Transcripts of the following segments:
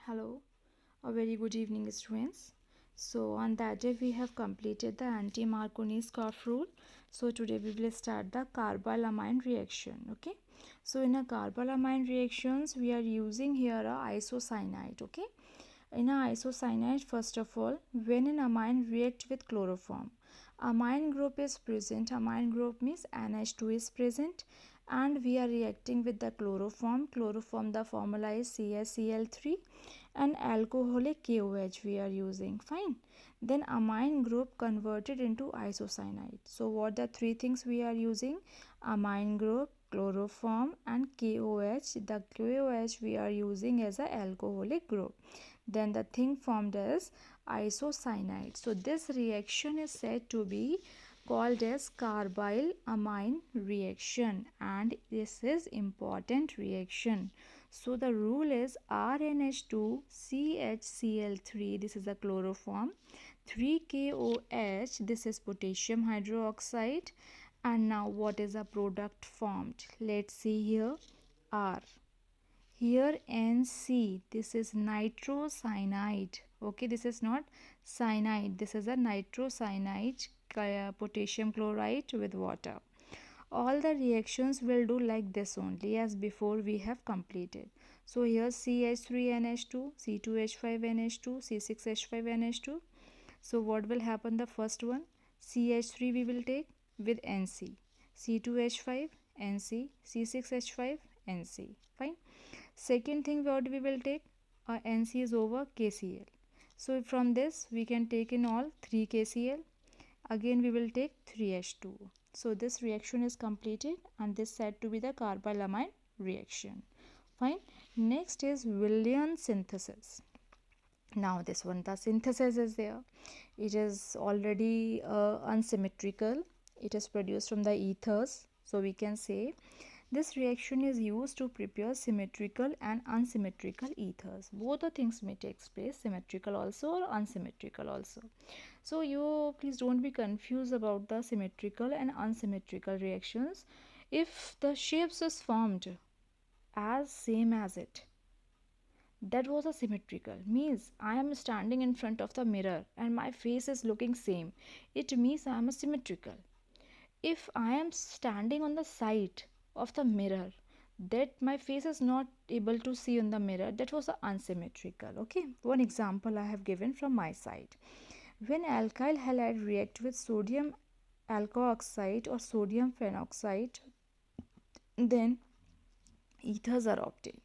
Hello, a very good evening, students. So, on that day, we have completed the anti-Marconi-Scaff rule. So, today we will start the carbylamine reaction. Okay. So, in a carbylamine reactions, we are using here a isocyanide. Okay. In a isocyanide, first of all, when an amine react with chloroform, amine group is present. Amine group means NH2 is present, and we are reacting with the chloroform. Chloroform, the formula is CaCl3, and alcoholic KOH we are using. Fine. Then amine group converted into isocyanide. So what the three things we are using? Amine group, chloroform, and KOH. The KOH we are using as a alcoholic group. Then the thing formed as isocyanide. So this reaction is said to be called as carbyl amine reaction, and this is important reaction. So the rule is RNH2 CHCl3, this is the chloroform, 3KOH, this is potassium hydroxide. And now what is the product formed? Let's see here. R, here NC, this is nitrocyanide. Okay, this is not cyanide, this is a nitrocyanide, potassium chloride with water. All the reactions will do like this only as before we have completed. So here CH3NH2, C2H5NH2, C6H5NH2. So what will happen? The first one, CH3 we will take with NC, C2H5 NC, C6H5 NC. Fine. Second thing what we will take, NC is over KCl. So from this we can take in all 3 KCl. Again we will take 3H2. So this reaction is completed, and this said to be the carbylamine reaction. Fine. Next is Williams synthesis. Now this one, the synthesis is there. It is already unsymmetrical. It is produced from the ethers. So we can say this reaction is used to prepare symmetrical and unsymmetrical ethers. Both the things may take place, symmetrical also or unsymmetrical also. So you please don't be confused about the symmetrical and unsymmetrical reactions. If the shapes is formed as same as it, that was a symmetrical, means I am standing in front of the mirror and my face is looking same, it means I am a symmetrical. If I am standing on the side of the mirror, that my face is not able to see on the mirror, that was a unsymmetrical. Okay, one example I have given from my side. When alkyl halide react with sodium alkoxide or sodium phenoxide, then ethers are obtained.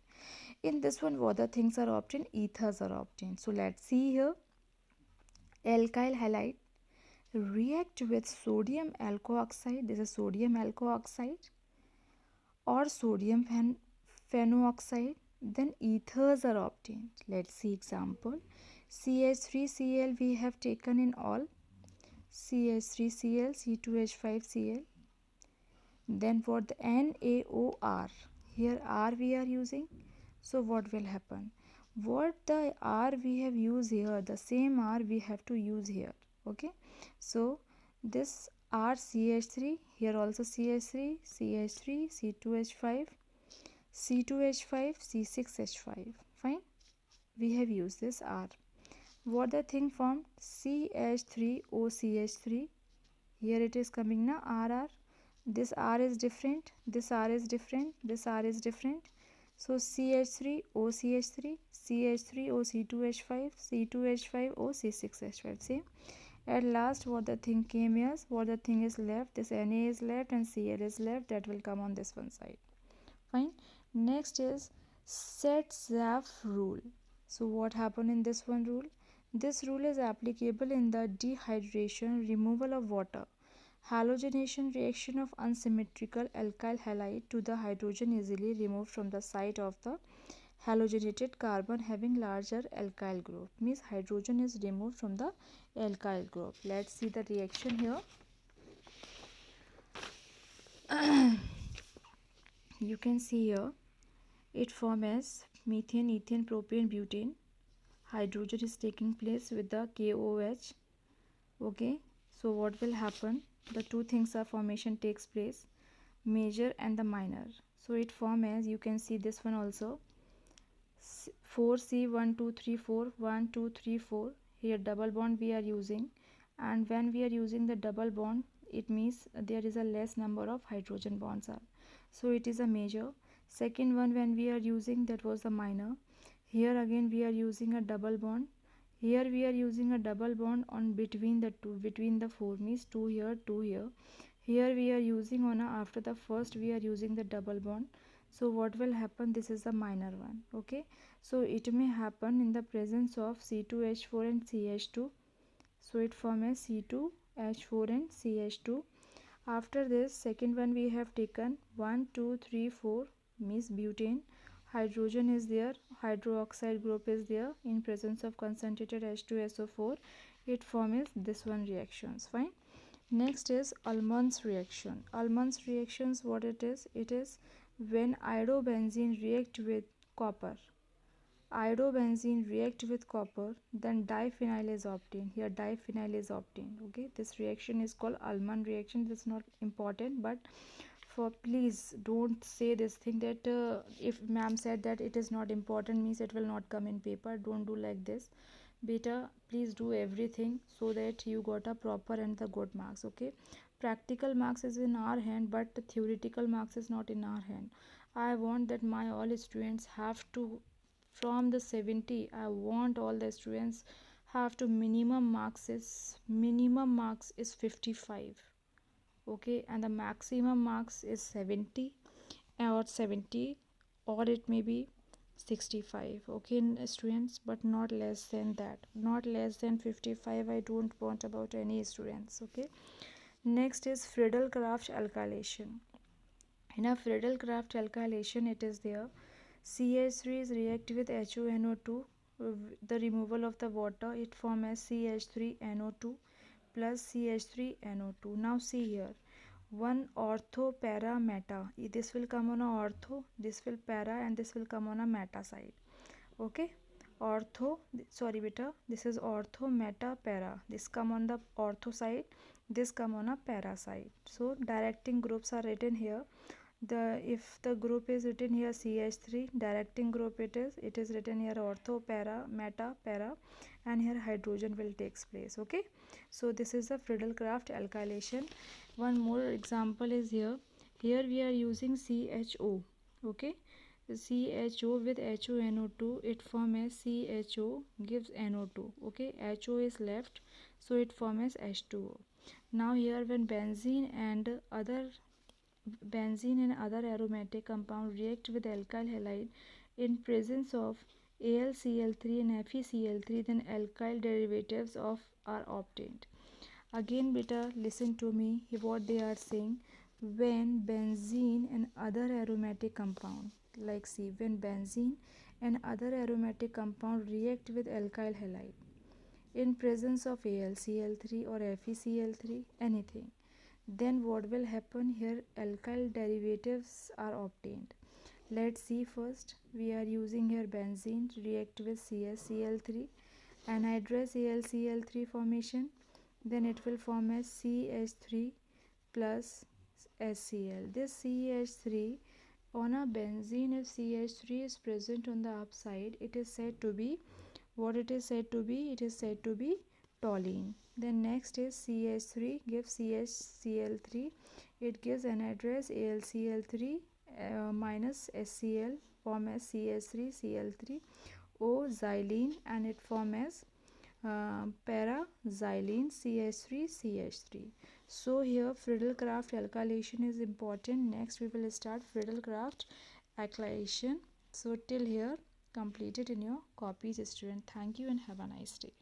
In this one, what the things are obtained? Ethers are obtained. So let's see here. Alkyl halide react with sodium alkoxide, this is sodium alkoxide, or sodium phenoxide, then ethers are obtained. Let's see example. CH3Cl we have taken in all, CH3Cl, C2H5Cl. Then for the NaOR, here R we are using. So what will happen? What the R we have used here, the same R we have to use here. Okay, so this RCH3, here also CH3, CH3, C2H5, C2H5, C6H5. Fine, we have used this R. What the thing formed? CH3OCH3. Here it is coming now, RR. This R is different, this R is different, this R is different. So CH3OCH3, CH3OC2H5, C2H5OC6H5. Same. At last what the thing came is, what the thing is left, this Na is left and Cl is left, that will come on this one side. Fine. Next is Set-Zaf rule. So what happened in this one rule? This rule is applicable in the dehydration, removal of water, halogenation reaction of unsymmetrical alkyl halide to the hydrogen easily removed from the site of the halogenated carbon having larger alkyl group, means hydrogen is removed from the alkyl group. Let's see the reaction here. You can see here it forms as methane, ethane, propane, butane. Hydrogen is taking place with the KOH. Okay, so what will happen? The two things are formation takes place, major and the minor. So it forms as, you can see this one also, 4C 1 2 3 4 1 2 3 4. Here double bond we are using, and when we are using the double bond, it means there is a less number of hydrogen bonds are, so it is a major. Second one, when we are using, that was the minor. Here again we are using a double bond. Here we are using a double bond on between the two, between the four, means two here, two here. Here we are using on after the first we are using the double bond. So what will happen, this is the minor one. Okay, so it may happen in the presence of C2H4 and CH2. So it forms C2H4 and CH2. After this, second one we have taken 1 2 3 4, means butane. Hydrogen is there, hydroxide group is there in presence of concentrated H2SO4. It forms this one reactions. Fine. Next is Ullmann's reaction. Ullmann's reactions, what it is? It is when iodobenzene react with copper. Iodobenzene react with copper, then diphenyl is obtained. Here diphenyl is obtained. Okay, this reaction is called Ullmann reaction. This is not important, but for please don't say this thing that if ma'am said that it is not important means it will not come in paper. Don't do like this. Beta, please do everything so that you got a proper and the good marks. Okay, practical marks is in our hand, but the theoretical marks is not in our hand. I want that my all students have to, from the 70, I want all the students have to minimum marks is 55. Okay, and the maximum marks is 70 or 70, or it may be 65. Okay, students, but not less than that, not less than 55. I don't want about any students. Okay, next is Friedel-Crafts alkylation. In a Friedel-Crafts alkylation, it is there CH3 is react with HONO2, the removal of the water, it form as CH3NO2 plus CH3NO2. Now see here, one ortho para meta, this will come on a ortho, this will para, and this will come on a meta side. Okay, ortho, sorry beta, this is ortho meta para, this come on the ortho side, this come on a para side. So directing groups are written here. The if the group is written here CH3, directing group it is written here ortho para meta para, and here hydrogen will takes place. Okay, so this is the Friedel-Crafts alkylation. One more example is here. Here we are using CHO. Okay, CHO with HONO2, it forms as CHO gives NO2. Okay, HO is left, so it forms H2O. Now here when benzene and other aromatic compound react with alkyl halide in presence of AlCl3 and FeCl3, then alkyl derivatives of are obtained. Again beta, listen to me what they are saying. When benzene and other aromatic compound, like see, when benzene and other aromatic compound react with alkyl halide in presence of AlCl3 or FeCl3, anything, then what will happen here, alkyl derivatives are obtained. Let's see first, we are using here benzene react with CaCl3, anhydrous AlCl3 formation, then it will form as CH3 plus HCl. This CH3 on a benzene, if CH3 is present on the upside, it is said to be, what it is said to be, it is said to be toluene. Then next is CH3 gives CHCl3, it gives anhydrous AlCl3 minus HCl, form as CH3Cl3 O xylene, and it form as para-xylene CH3CH3. So here Friedel-Crafts alkylation is important. Next we will start Friedel-Crafts alkylation. So till here completed in your copies, student. Thank you and have a nice day.